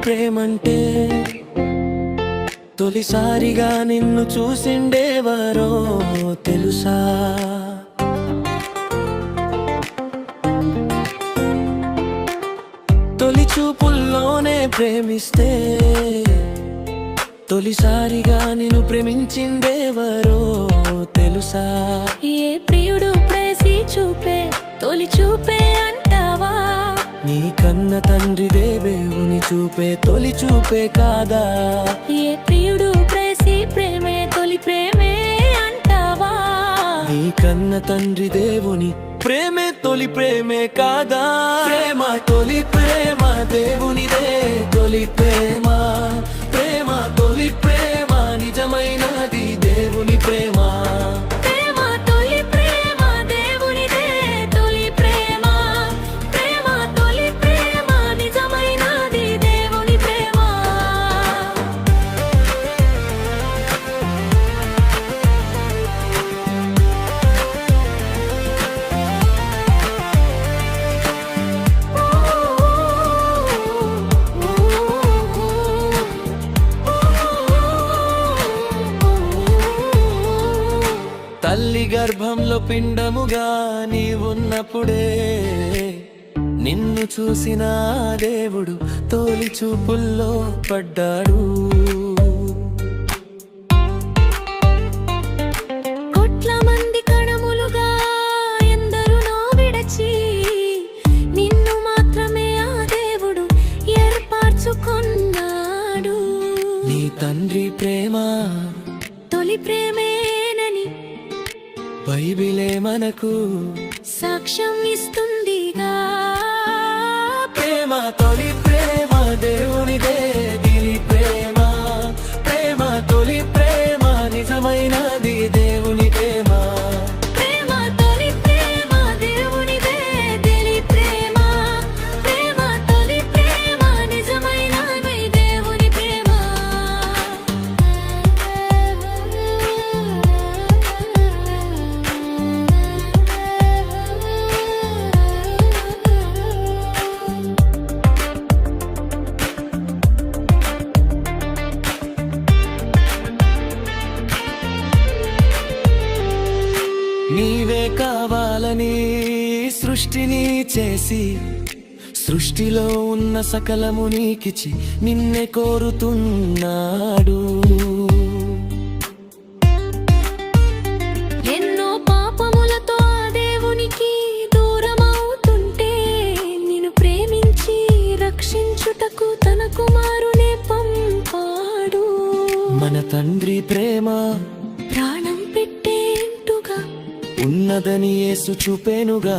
ప్రేమంటే తొలిసారిగా నిన్ను చూసిండేవరో తెలుసా? తొలి చూపుల్లోనే ప్రేమిస్తే తొలిసారిగా నిన్ను ప్రేమించిందేవరో తెలుసా? ఏ ప్రియుడు ప్రేసి చూపే తొలి చూపే అంటావా? నీ కన్న తండ్రి దేవుని చూపే తొలి చూపే కాదా? ఏ ప్రియుడు ప్రేసి ప్రేమే తొలి ప్రేమే అంటావా? నీ కన్న తండ్రి దేవుని ప్రేమే తొలి ప్రేమే కాదా? ప్రేమ తొలి ప్రేమ దేవునిదే తొలి ప్రేమ, ప్రేమ తొలి ప్రేమ నిజమైనది దేవుని ప్రేమ. ప్రేమ తొలి ప్రేమ దేవునిదే తొలి ప్రేమ, ప్రేమ తొలి ప్రేమ నిజమైనది దేవుని ప్రేమ. తల్లి గర్భంలో పిండముగా నీవున్నప్పుడే నిన్ను చూసిన దేవుడు తొలి చూపుల్లో పడ్డాడు. కోట్ల మంది కణములుగా ఎందరునో విడచి నిన్ను మాత్రమే ఆ దేవుడు ఏర్పరచుకున్నాడు. నీ తండ్రి ప్రేమ తొలి ప్రేమేనని బైబిలే మనకు సాక్ష్యం ఇస్తుందిగా. ప్రేమ తొలి ప్రేమ దేవునిదే దిలి ప్రేమ, ప్రేమ తొలి ప్రేమ నిజమైనది దేవుని ప్రేమ. ప్రేమ తొలి ప్రేమ దేవునిదే తొలి ప్రేమ, ప్రేమ తొలి ప్రేమ నిజమైనది దేవుని ప్రేమ. నీవే కావాలని సృష్టిని చేసి సృష్టిలో ఉన్న సకలము నీకిచి నిన్నే కోరుతున్నాడు. ఎన్నో పాపములతో ఆ దేవునికి దూరమవుతుంటే నిన్ను ప్రేమించి రక్షించుటకు తన కుమారునే పంపాడు. మన తండ్రి ప్రేమ ప్రాణం పెట్టేంటుగా ఉన్నదని యేసు చూపెనుగా.